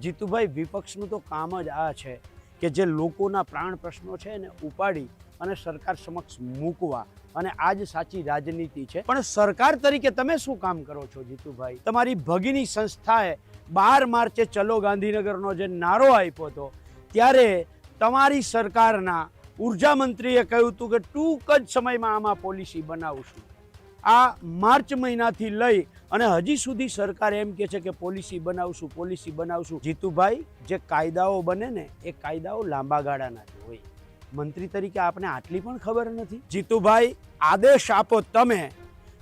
જીતુભાઈ વિપક્ષનું તો કામ જ આ છે કે જે લોકોના પ્રાણ પ્રશ્નો છે એને ઉપાડી અને સરકાર સમક્ષ મૂકવા, અને આ જ સાચી રાજનીતિ છે। પણ સરકાર તરીકે તમે શું કામ કરો છો જીતુભાઈ? તમારી ભગીની સંસ્થાએ 12 માર્ચે ચલો ગાંધીનગરનો જે નારો આપ્યો હતો ત્યારે તમારી સરકારના ઉર્જા મંત્રીએ કહ્યું હતું કે ટૂંક જ સમયમાં આમાં પોલિસી બનાવશું। આ માર્ચ મહિનાથી લઈ અને હજી સુધી સરકાર એમ કહે છે કે પોલિસી બનાવશું। જીતુભાઈ, જે કાયદાઓ બને ને એ કાયદાઓ લાંબા ગાળાના જ હોય। મંત્રી તરીકે આપને આટલી પણ ખબર નથી? જીતુભાઈ, આદેશ આપો તમે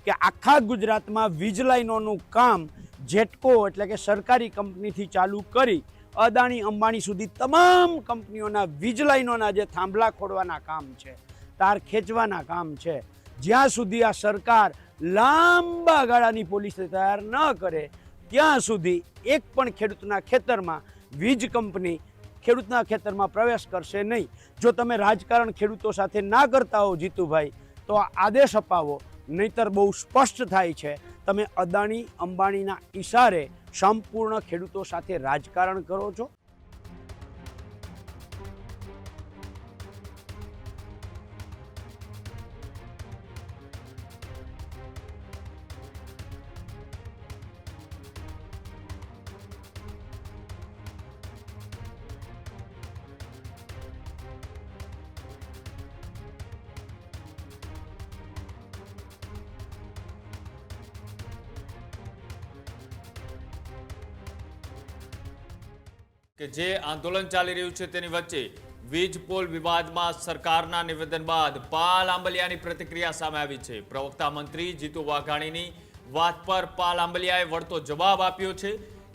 કે આખા ગુજરાતમાં વીજ લાઈનોનું કામ જેટકો એટલે કે સરકારી કંપનીથી ચાલુ કરી અદાણી અંબાણી સુધી તમામ કંપનીઓના વીજ લાઈનોના જે થાંભલા ખોડવાના કામ છે, તાર ખેંચવાના કામ છે, જ્યાં સુધી આ સરકાર લાંબા ગાળાની પોલિસી તૈયાર ન કરે ત્યાં સુધી એક પણ ખેડૂતના ખેતરમાં વીજ કંપની ખેડૂતના ખેતરમાં પ્રવેશ કરશે નહીં। જો તમે રાજકારણ ખેડૂતો સાથે ના કરતા હો જીતુભાઈ, તો આદેશ અપાવો, નહીતર બહુ સ્પષ્ટ થાય છે તમે અદાણી અંબાણીના ઈશારે સંપૂર્ણ ખેડૂતો સાથે રાજકારણ કરો છો। કે જે આંદોલન ચાલી રહ્યું છે તેની વચ્ચે વીજ પોલ વિવાદમાં સરકારના નિવેદન બાદ પાલ આંબલિયાની પ્રતિક્રિયા સામે આવી છે। પ્રવક્તા મંત્રી જીતુ વાઘાણીની વાત પર પાલ આંબલિયાએ વળતો જવાબ આપ્યો છે।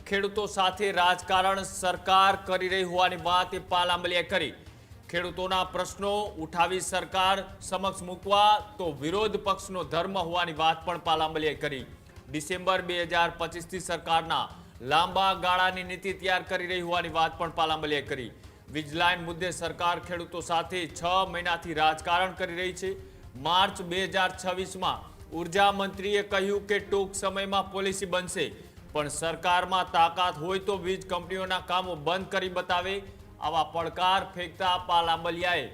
ખેડૂતો સાથે રાજકારણ સરકાર કરી રહી હોવાની વાત એ પાલ આંબલિયાએ કરી। ખેડૂતોના પ્રશ્નો ઉઠાવી સરકાર સમક્ષ મૂકવા તો વિરોધ પક્ષનો ધર્મ હોવાની વાત પણ પાલ આંબલિયાએ કરી। ડિસેમ્બર 2025થી સરકારના લાંબા ગાળાની નીતિ તૈયાર કરી રહી હોવાની વાત પણ પાલ આંબલિયાએ કરી। વીજ લાઇન મુદ્દે સરકાર ખેડૂતો સાથે 6 મહિનાથી રાજકારણ કરી રહી છે। માર્ચ 2026માં ઉર્જા મંત્રીએ કહ્યું કે ટૂંક સમયમાં પોલિસી બનશે, પણ સરકારમાં તાકાત હોય તો વીજ કંપનીઓના કામો બંધ કરી બતાવે। આવા પડકાર ફેંકતા પાલ આંબલિયાએ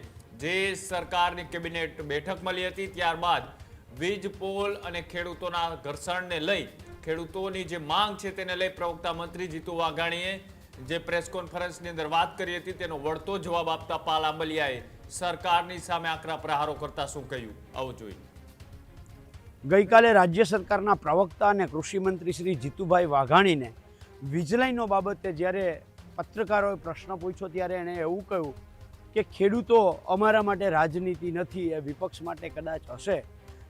જે સરકારની કેબિનેટ બેઠક મળી હતી ત્યારબાદ વીજ પોલ અને ખેડૂતોના ઘર્ષણને લઈ ખેડૂતોની જે માંગ છે તેને લઈ પ્રવક્તા મંત્રી જીતુ વાઘાણીએ જે પ્રેસ કોન્ફરન્સની અંદર વાત કરી હતી તેનો વળતો જવાબ આપતા પાલ આંબલિયાએ સરકારની સામે આકરા પ્રહારો કરતા શું કહ્યું, આવો જોઈએ। ગઈકાલે રાજ્ય સરકારના પ્રવક્તા અને કૃષિ મંત્રી શ્રી જીતુભાઈ વાઘાણીને વીજ લાઈનો બાબતે જ્યારે પત્રકારોએ પ્રશ્ન પૂછ્યો ત્યારે એણે એવું કહ્યું કે ખેડૂતો અમારા માટે રાજનીતિ નથી, એ વિપક્ષ માટે કદાચ હશે।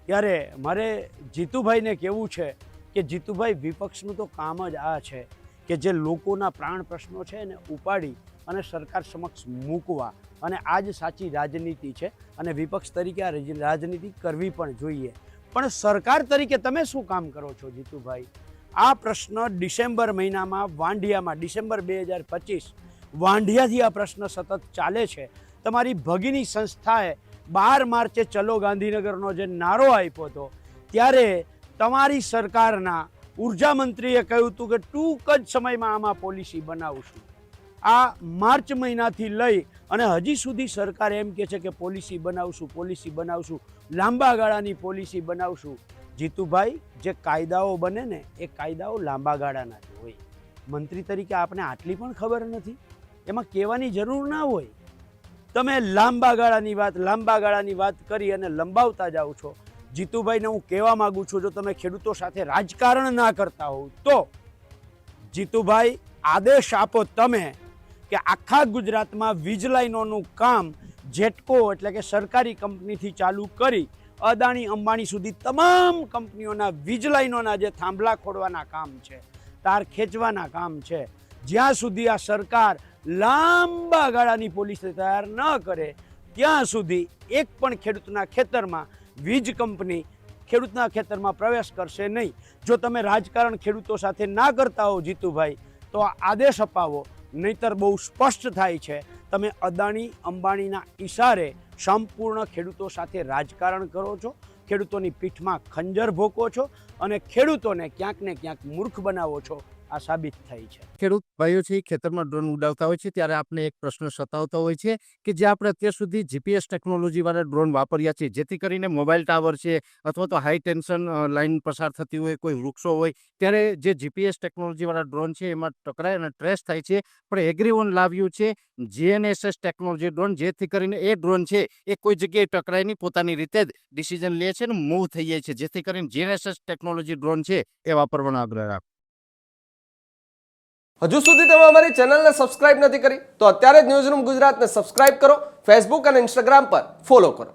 ત્યારે મારે જીતુભાઈને કહેવું છે કે જીતુભાઈ વિપક્ષનું તો કામ જ આ છે કે જે લોકોના પ્રાણ પ્રશ્નો છે એને ઉપાડી અને સરકાર સમક્ષ મૂકવા, અને આ જ સાચી રાજનીતિ છે અને વિપક્ષ તરીકે આ રાજનીતિ કરવી પણ જોઈએ। પણ સરકાર તરીકે તમે શું કામ કરો છો જીતુભાઈ? આ પ્રશ્ન ડિસેમ્બર મહિનામાં વાંઢિયામાં ડિસેમ્બર 2025 વાંઢિયાથી આ પ્રશ્ન સતત ચાલે છે। તમારી ભગીની સંસ્થાએ 12 માર્ચે ચલો ગાંધીનગરનો જે નારો આપ્યો હતો ત્યારે તમારી સરકારના ઉર્જા મંત્રીએ કહ્યું હતું કે ટૂંક જ સમયમાં આમાં પોલિસી બનાવશું। આ માર્ચ મહિનાથી લઈ અને હજી સુધી સરકાર એમ કહે છે કે પોલિસી બનાવશું, લાંબા ગાળાની પોલિસી બનાવશું। જીતુભાઈ, જે કાયદાઓ બને ને એ કાયદાઓ લાંબા ગાળાના જ હોય। મંત્રી તરીકે આપને આટલી પણ ખબર નથી? એમાં કહેવાની જરૂર ના હોય। તમે લાંબા ગાળાની વાત કરી અને લંબાવતા જાઓ છો। જીતુભાઈને હું કહેવા માગું છું, જો તમે ખેડૂતો સાથે રાજકારણ ના કરતા હોવ તો જીતુભાઈ, આદેશ આપો તમે કે આખા ગુજરાતમાં વીજ લાઈનોનું કામ જેટકો એટલે કે સરકારી કંપનીથી ચાલુ કરી અદાણી અંબાણી સુધી તમામ કંપનીઓના વીજ લાઈનોના જે થાંભલા ખોડવાના કામ છે, તાર ખેંચવાના કામ છે, જ્યાં સુધી આ સરકાર લાંબા ગાળાની પોલિસી તૈયાર ન કરે ત્યાં સુધી એક પણ ખેડૂતના ખેતરમાં વીજ કંપની ખેડૂતના ખેતરમાં પ્રવેશ કરશે નહીં। જો તમે રાજકારણ ખેડૂતો સાથે ના કરતા હો જીતુભાઈ, તો આદેશ અપાવો, નહીતર બહુ સ્પષ્ટ થાય છે તમે અદાણી અંબાણીના ઈશારે સંપૂર્ણ ખેડૂતો સાથે રાજકારણ કરો છો। ખેડૂતોની પીઠમાં ખંજર ભોકો છો અને ખેડૂતોને ક્યાંક ને ક્યાંક મૂર્ખ બનાવો છો। આ સાબિત થાય છે. ખેડૂત ભાઈઓ છે ખેતરમાં ડ્રોન ઉડાવતા હોય છે ત્યારે આપને એક પ્રશ્ન સતાવતો હોય છે કે જે આપણે અત્યાર સુધી જીપીએસ ટેકનોલોજીવાળા ડ્રોન વાપર્યા છે, જેથી કરીને મોબાઈલ ટાવર છે અથવા તો હાઈ ટેન્શન લાઈન પસાર થતી હોય, કોઈ વૃક્ષો હોય, ત્યારે જે જીપીએસ ટેકનોલોજીવાળા ડ્રોન છે એમાં ટકરાય અને ટ્રેસ થાય છે. પણ એગ્રીઓન લાવ્યું છે જીએનએસએસ ટેકનોલોજી ડ્રોન, જેથી કરીને એ ડ્રોન છે એ કોઈ જગ્યાએ ટકરાય નહીં, પોતાની રીતે જ ડિસિઝન લે છે ને મૂવ થઈ જાય છે, જેથી કરીને જીએનએસએસ ટેકનોલોજી ડ્રોન છે એ વાપરવાનો આગ્રહ રાખો. હજુ સુધી તમે અમારી ચેનલને સબસ્ક્રાઇબ નથી કરી તો અત્યારે જ ન્યૂઝરૂમ ગુજરાતને સબસ્ક્રાઇબ કરો, ફેસબુક અને ઇન્સ્ટાગ્રામ પર ફોલો કરો.